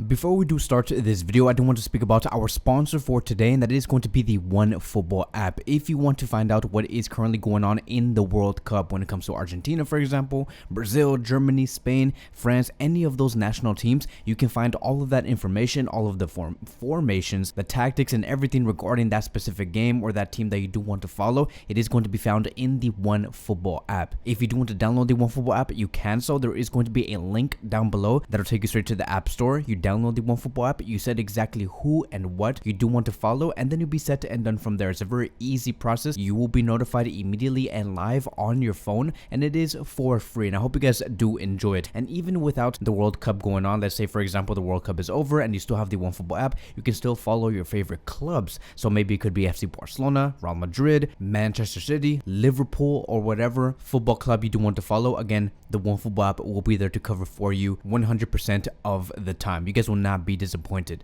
Before we do start this video, I do want to speak about our sponsor for today, and that is going to be the OneFootball app. If you want to find out what is currently going on in the World Cup when it comes to Argentina, for example, Brazil, Germany, Spain, France, any of those national teams, you can find all of that information, all of the formations, the tactics, and everything regarding that specific game or that team that you do want to follow. It is going to be found in the OneFootball app. If you do want to download the OneFootball app, you can. So there is going to be a link down below that'll take you straight to the App Store. You download the OneFootball app, you said exactly who and what you do want to follow, and then you'll be set and done from there. It's a very easy process. You will be notified immediately and live on your phone, and it is for free. And I hope you guys do enjoy it. And even without the World Cup going on, let's say for example the World Cup is over and you still have the OneFootball app, you can still follow your favorite clubs. So maybe it could be FC Barcelona, Real Madrid, Manchester City, Liverpool, or whatever football club you do want to follow. Again, the OneFootball app will be there to cover for you 100% of the time. You guys will not be disappointed.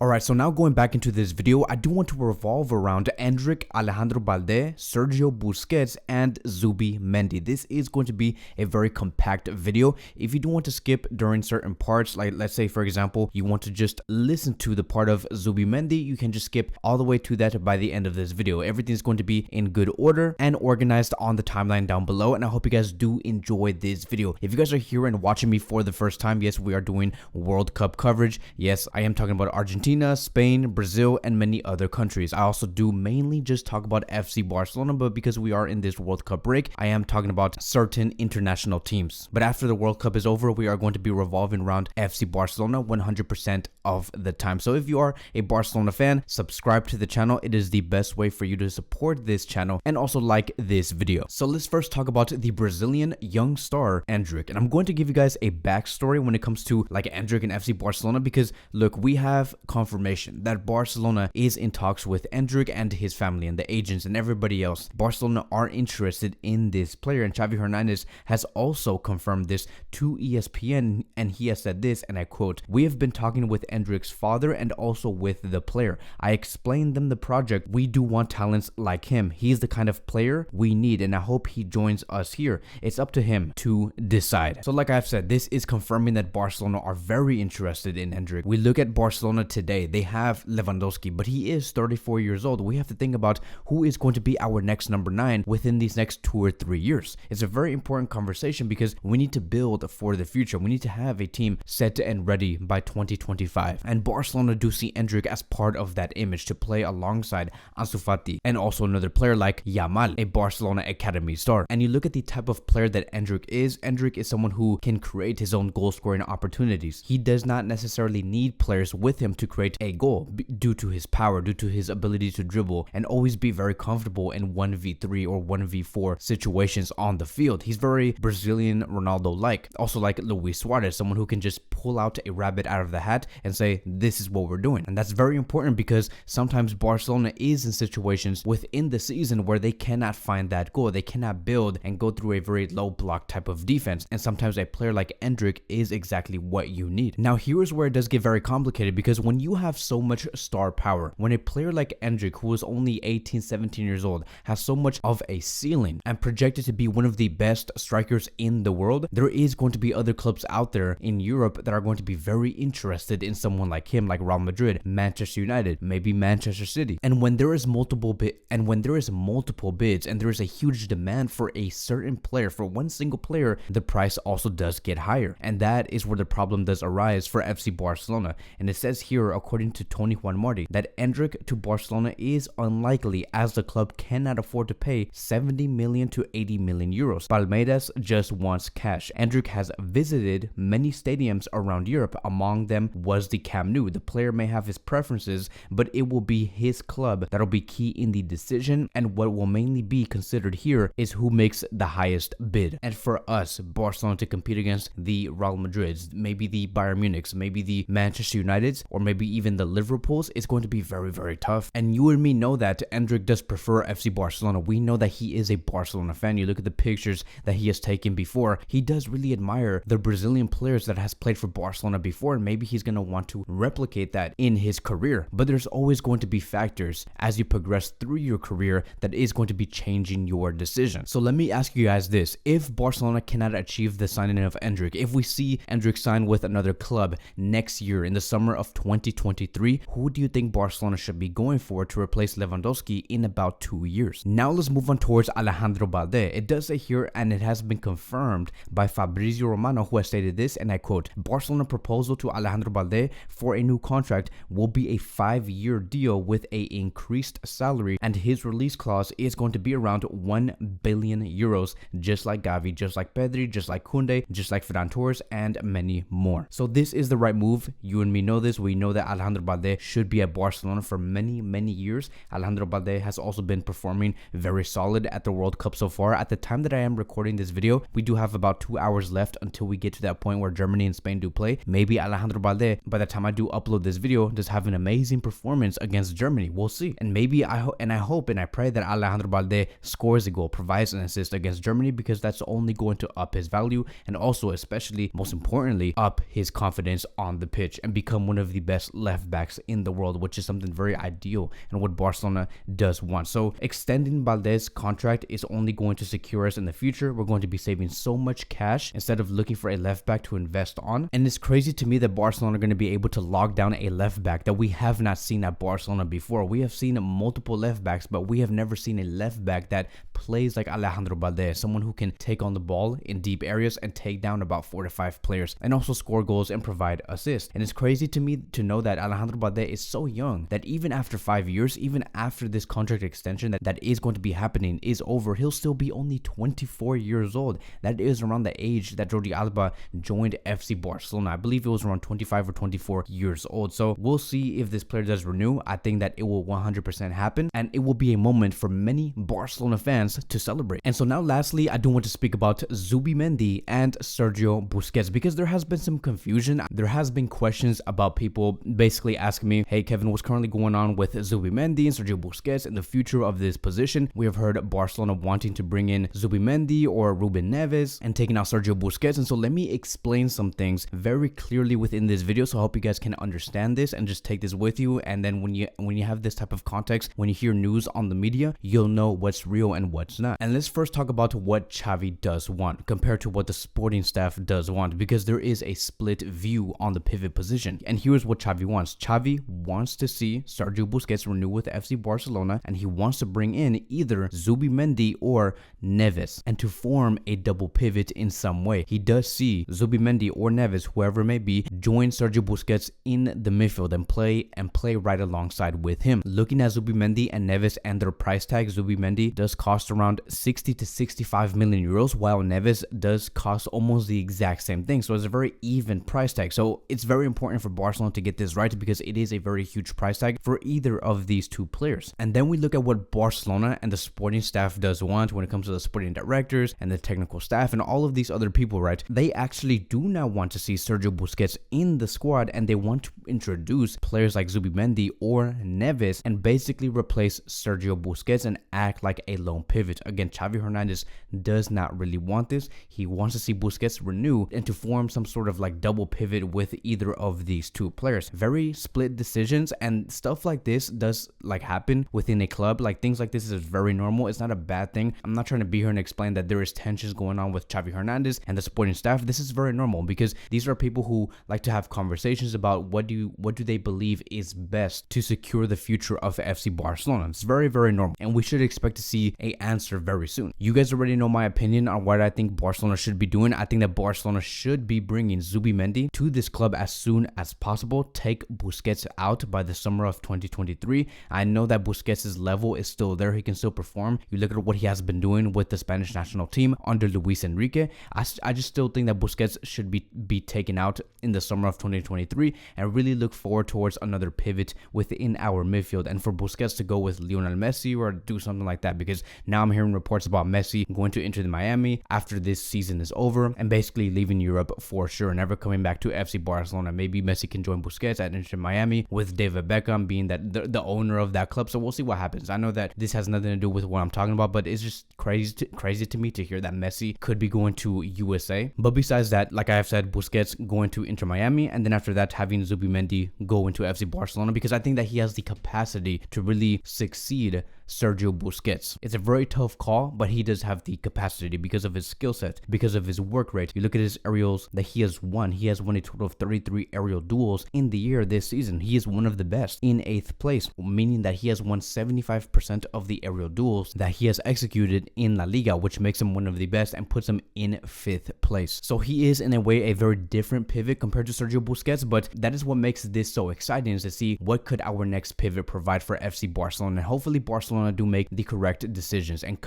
Alright, so now going back into this video, I do want to revolve around Endrick, Alejandro Balde, Sergio Busquets, and Zubimendi. This is going to be a very compact video. If you do want to skip during certain parts, like let's say for example, you want to just listen to the part of Zubimendi, you can just skip all the way to that by the end of this video. Everything is going to be in good order and organized on the timeline down below, and I hope you guys do enjoy this video. If you guys are here and watching me for the first time, yes, we are doing World Cup coverage. Yes, I am talking about Argentina, Spain, Brazil, and many other countries. I also do mainly just talk about FC Barcelona, but because we are in this World Cup break, I am talking about certain international teams. But after the World Cup is over, we are going to be revolving around FC Barcelona 100% of the time. So if you are a Barcelona fan, subscribe to the channel. It is the best way for you to support this channel and also like this video. So let's first talk about the Brazilian young star Endrick, and I'm going to give you guys a backstory when it comes to like Endrick and FC Barcelona, because look, we have confirmation that Barcelona is in talks with Endrick and his family and the agents and everybody else. Barcelona are interested in this player, and Xavi Hernandez has also confirmed this to ESPN, and he has said this, and I quote, "We have been talking with Endrick's father and also with the player. I explained them the project. We do want talents like him. He's the kind of player we need, and I hope he joins us here. It's up to him to decide." So like I've said, this is confirming that Barcelona are very interested in Endrick. We look at Barcelona today. They have Lewandowski, but he is 34 years old. We have to think about who is going to be our next number 9 within these next 2 or 3 years. It's a very important conversation because we need to build for the future. We need to have a team set and ready by 2025. And Barcelona do see Endrick as part of that image to play alongside Ansu Fati and also another player like Yamal, a Barcelona Academy star. And you look at the type of player that Endrick is someone who can create his own goal scoring opportunities. He does not necessarily need players with him to create a goal due to his power, due to his ability to dribble and always be very comfortable in 1v3 or 1v4 situations on the field. He's very Brazilian Ronaldo-like. Also like Luis Suarez, someone who can just pull out a rabbit out of the hat and say, this is what we're doing. And that's very important because sometimes Barcelona is in situations within the season where they cannot find that goal. They cannot build and go through a very low block type of defense. And sometimes a player like Endrick is exactly what you need. Now here's where it does get very complicated, because when you have so much star power, when a player like Endrick, who is only 18, 17 years old, has so much of a ceiling and projected to be one of the best strikers in the world, there is going to be other clubs out there in Europe that are going to be very interested in someone like him, like Real Madrid, Manchester United, maybe Manchester City. And when there is multiple bids and there is a huge demand for a certain player, for one single player, the price also does get higher. And that is where the problem does arise for FC Barcelona. And it says here, according to Tony Juan Marti, that Endrick to Barcelona is unlikely as the club cannot afford to pay 70 million to 80 million euros. Palmeiras just wants cash. Endrick has visited many stadiums around Europe. Among them was the Camp Nou. The player may have his preferences, but it will be his club that'll be key in the decision, and what will mainly be considered here is who makes the highest bid. And for us, Barcelona, to compete against the Real Madrids, maybe the Bayern Munichs, maybe the Manchester Uniteds, or maybe maybe even the Liverpools, it's going to be very tough. And you and me know that Endrick does prefer FC Barcelona. We know that he is a Barcelona fan. You look at the pictures that he has taken before. He does really admire the Brazilian players that has played for Barcelona before, and maybe he's going to want to replicate that in his career. But there's always going to be factors as you progress through your career that is going to be changing your decision. So let me ask you guys this. If Barcelona cannot achieve the signing of Endrick, if we see Endrick sign with another club next year in the summer of 2023, who do you think Barcelona should be going for to replace Lewandowski in about 2 years? Now let's move on towards Alejandro Balde. It does say here, and it has been confirmed by Fabrizio Romano, who has stated this, and I quote, Barcelona proposal to Alejandro Balde for a new contract will be a 5-year deal with a increased salary, and his release clause is going to be around 1 billion euros, just like Xavi, just like Pedri, just like Koundé, just like Ferran Torres, and many more. So this is the right move. You and me know this. We know that Alejandro Balde should be at Barcelona for many years. Alejandro Balde has also been performing very solid at the World Cup so far. At the time that I am recording this video, we do have about 2 hours left until we get to that point where Germany and Spain do play. Maybe Alejandro Balde, by the time I do upload this video, does have an amazing performance against Germany. We'll see. And maybe I hope and I pray that Alejandro Balde scores a goal, provides an assist against Germany, because that's only going to up his value and also, especially most importantly, up his confidence on the pitch and become one of the best left backs in the world, which is something very ideal and what Barcelona does want. So extending Balde's contract is only going to secure us in the future. We're going to be saving so much cash instead of looking for a left back to invest on. And it's crazy to me that Barcelona are going to be able to lock down a left back that we have not seen at Barcelona before. We have seen multiple left backs, but we have never seen a left back that plays like Alejandro Balde, someone who can take on the ball in deep areas and take down about 4 to 5 players and also score goals and provide assists. And it's crazy to me to know that Alejandro Balde is so young that even after 5 years, even after this contract extension that is going to be happening is over, he'll still be only 24 years old. That is around the age that Jordi Alba joined FC Barcelona. I believe it was around 25 or 24 years old. So we'll see if this player does renew. I think that it will 100% happen, and it will be a moment for many Barcelona fans to celebrate. And so now lastly, I do want to speak about Zubimendi and Sergio Busquets, because there has been some confusion. There has been questions about people basically asking me, hey Kevin, what's currently going on with Zubimendi and Sergio Busquets and the future of this position? We have heard Barcelona wanting to bring in Zubimendi or Ruben Neves and taking out Sergio Busquets. And so let me explain some things very clearly within this video, so I hope you guys can understand this and just take this with you. And then when you have this type of context, when you hear news on the media, you'll know what's real and what's not. And let's first talk about what Xavi does want compared to what the sporting staff does want, because there is a split view on the pivot position. And here's what Xavi wants. Xavi wants to see Sergio Busquets renew with FC Barcelona, and he wants to bring in either Zubimendi or Neves and to form a double pivot in some way. He does see Zubimendi or Neves, whoever it may be, join Sergio Busquets in the midfield and play right alongside with him. Looking at Zubimendi and Neves and their price tag, Zubimendi does cost around 60 to 65 million euros, while Neves does cost almost the exact same thing. So it's a very even price tag. So it's very important for Barcelona to get this right, because it is a very huge price tag for either of these two players. And then we look at what Barcelona and the sporting staff does want when it comes to the sporting directors and the technical staff and all of these other people, right? They actually do not want to see Sergio Busquets in the squad, and they want to introduce players like Zubimendi or Neves and basically replace Sergio Busquets and act like a lone pivot. Again, Xavi Hernandez does not really want this. He wants to see Busquets renew and to form some sort of like double pivot with either of these two players. Very split decisions, and stuff like this does like happen within a club. Like things like this is very normal. It's not a bad thing. I'm not trying to be here and explain that there is tensions going on with Xavi Hernandez and the sporting staff. This is very normal, because these are people who like to have conversations about what do they believe is best to secure the future of FC Barcelona. It's very normal, and we should expect to see an answer very soon. You guys already know my opinion on what I think Barcelona should be doing. I think that Barcelona should be bringing Zubimendi to this club as soon as possible. Take Busquets out by the summer of 2023. I know that Busquets' level is still there. He can still perform. You look at what he has been doing with the Spanish national team under Luis Enrique. I just still think that Busquets should be taken out in the summer of 2023 and really look forward towards another pivot within our midfield, and for Busquets to go with Lionel Messi or do something like that, because Now I'm hearing reports about Messi going to Inter Miami after this season is over and basically leaving Europe for sure, never coming back to FC Barcelona. Maybe Messi can join Busquets at Inter Miami with David Beckham being that the owner of that club. So we'll see what happens. I know that this has nothing to do with what I'm talking about, but it's just crazy to me to hear that Messi could be going to USA. But besides that, like I have said, Busquets going to Inter Miami, and then after that having Zubimendi go into FC Barcelona, because I think that he has the capacity to really succeed Sergio Busquets. It's a very tough call, but he does have the capacity because of his skill set, because of his work rate. You look at his aerials that he has won. He has won a total of 33 aerial duels in the year this season. He is one of the best in 8th place, meaning that he has won 75% of the aerial duels that he has executed in La Liga, which makes him one of the best and puts him in 5th place. So he is in a way a very different pivot compared to Sergio Busquets, but that is what makes this so exciting, is to see what could our next pivot provide for FC Barcelona. And hopefully Barcelona do make the correct decisions and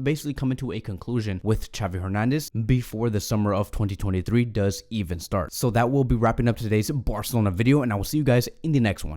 basically come into a conclusion with Xavi Hernandez before the summer of 2023 does even start. So that will be wrapping up today's Barcelona video, and I will see you guys in the next one.